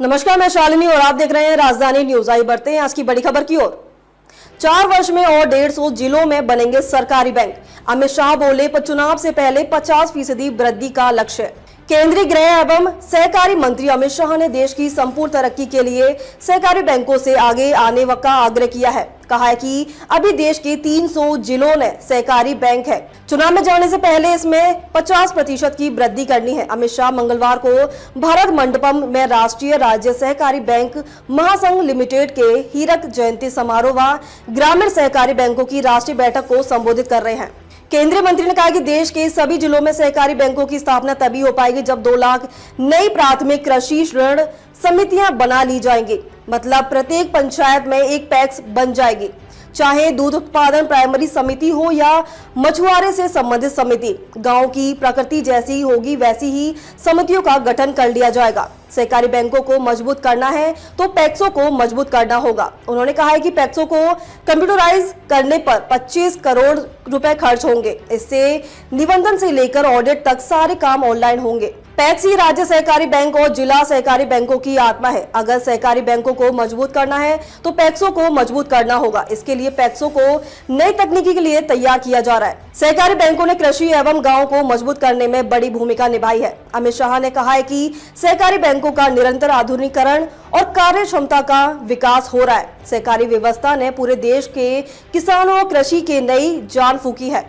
नमस्कार, मैं शालिनी और आप देख रहे हैं राजधानी न्यूज। आई बढ़ते हैं आज की बड़ी खबर की ओर। 4 वर्ष में और 150 जिलों में बनेंगे सरकारी बैंक। अमित शाह बोले, चुनाव से पहले 50% वृद्धि का लक्ष्य। केंद्रीय गृह एवं सहकारी मंत्री अमित शाह ने देश की संपूर्ण तरक्की के लिए सहकारी बैंकों से आगे आने का आग्रह किया है। कहा है कि अभी देश के 300 जिलों में सहकारी बैंक है। चुनाव में जाने से पहले इसमें 50% की वृद्धि करनी है। अमित शाह मंगलवार को भारत मंडपम में राष्ट्रीय राज्य सहकारी बैंक महासंघ लिमिटेड के हीरक जयंती समारोह व ग्रामीण सहकारी बैंकों की राष्ट्रीय बैठक को संबोधित कर रहे हैं। केंद्रीय मंत्री ने कहा कि देश के सभी जिलों में सहकारी बैंकों की स्थापना तभी हो पाएगी जब 2 लाख नई प्राथमिक कृषि ऋण समितियां बना ली जाएंगी। मतलब प्रत्येक पंचायत में एक पैक्स बन जाएगी, चाहे दूध उत्पादन प्राइमरी समिति हो या मछुआरे से संबंधित समिति। गांव की प्रकृति जैसी होगी वैसी ही समितियों का गठन कर लिया जाएगा। सहकारी बैंकों को मजबूत करना है तो पैक्सों को मजबूत करना होगा। उन्होंने कहा है कि पैक्सों को कंप्यूटराइज करने पर 25 करोड़ रुपए खर्च होंगे। इससे निबंधन से लेकर ऑडिट तक सारे काम ऑनलाइन होंगे। पैक्स ही राज्य सहकारी बैंक और जिला सहकारी बैंकों की आत्मा है। अगर सहकारी बैंकों को मजबूत करना है तो पैक्सों को मजबूत करना होगा। इसके लिए पैक्सों को नई तकनीकी के लिए तैयार किया जा रहा है। सहकारी बैंकों ने कृषि एवं गांव को मजबूत करने में बड़ी भूमिका निभाई है। अमित शाह ने कहा है कि सहकारी बैंकों का निरंतर आधुनिकीकरण और कार्य क्षमता का विकास हो रहा है। सहकारी व्यवस्था ने पूरे देश के किसानों और कृषि के नई जान फूंकी है।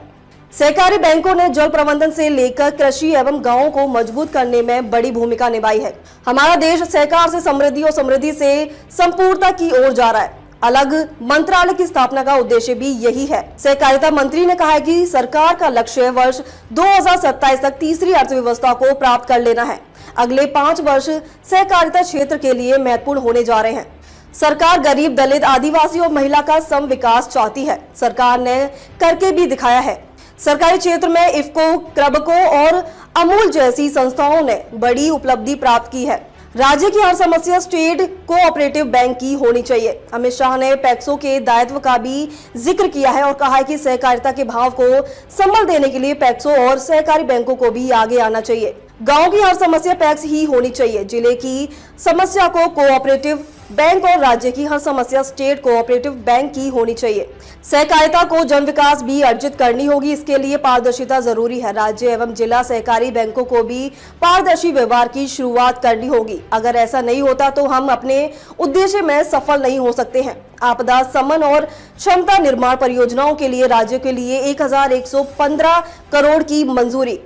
सहकारी बैंकों ने जल प्रबंधन से लेकर कृषि एवं गांवों को मजबूत करने में बड़ी भूमिका निभाई है। हमारा देश सहकार से समृद्धि और समृद्धि से संपूर्णता की ओर जा रहा है। अलग मंत्रालय की स्थापना का उद्देश्य भी यही है। सहकारिता मंत्री ने कहा है कि सरकार का लक्ष्य वर्ष 2027 तक तीसरी अर्थव्यवस्था को प्राप्त कर लेना है। अगले 5 वर्ष सहकारिता क्षेत्र के लिए महत्वपूर्ण होने जा रहे हैं। सरकार गरीब, दलित, आदिवासी और महिला का सम विकास चाहती है। सरकार ने करके भी दिखाया है। सरकारी क्षेत्र में इफ्को, क्रबको और अमूल जैसी संस्थाओं ने बड़ी उपलब्धि प्राप्त की है। राज्य की हर समस्या स्टेट कोऑपरेटिव बैंक की होनी चाहिए। अमित शाह ने पैक्सों के दायित्व का भी जिक्र किया है और कहा है कि सहकारिता के भाव को संबल देने के लिए पैक्सों और सहकारी बैंकों को भी आगे आना चाहिए। गांव की हर समस्या पैक्स ही होनी चाहिए। जिले की समस्या को कोऑपरेटिव बैंक और राज्य की हर समस्या स्टेट कोऑपरेटिव बैंक की होनी चाहिए। सहकारिता को जन विकास भी अर्जित करनी होगी। इसके लिए पारदर्शिता जरूरी है। राज्य एवं जिला सहकारी बैंकों को भी पारदर्शी व्यवहार की शुरुआत करनी होगी। अगर ऐसा नहीं होता तो हम अपने उद्देश्य में सफल नहीं हो सकते हैं। आपदा शमन और क्षमता निर्माण परियोजनाओं के लिए राज्य के लिए 1115 करोड़ की मंजूरी।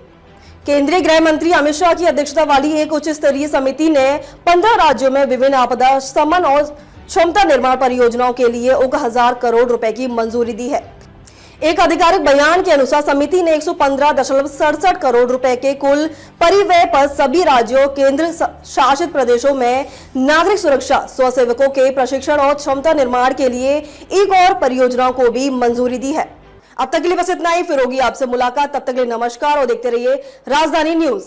केंद्रीय गृह मंत्री अमित शाह की अध्यक्षता वाली एक उच्च स्तरीय समिति ने 15 राज्यों में विभिन्न आपदा शमन और क्षमता निर्माण परियोजनाओं के लिए 1000 करोड़ रुपए की मंजूरी दी है। एक आधिकारिक बयान के अनुसार समिति ने 115.67 करोड़ रुपए के कुल परिव्यय पर सभी राज्यों, केंद्र शासित प्रदेशों में नागरिक सुरक्षा, स्वसेवकों के प्रशिक्षण और क्षमता निर्माण के लिए एक और परियोजनाओं को भी मंजूरी दी है। अब तक के लिए बस इतना ही। फिर होगी आपसे मुलाकात। तब तक के लिए नमस्कार और देखते रहिए राजधानी न्यूज।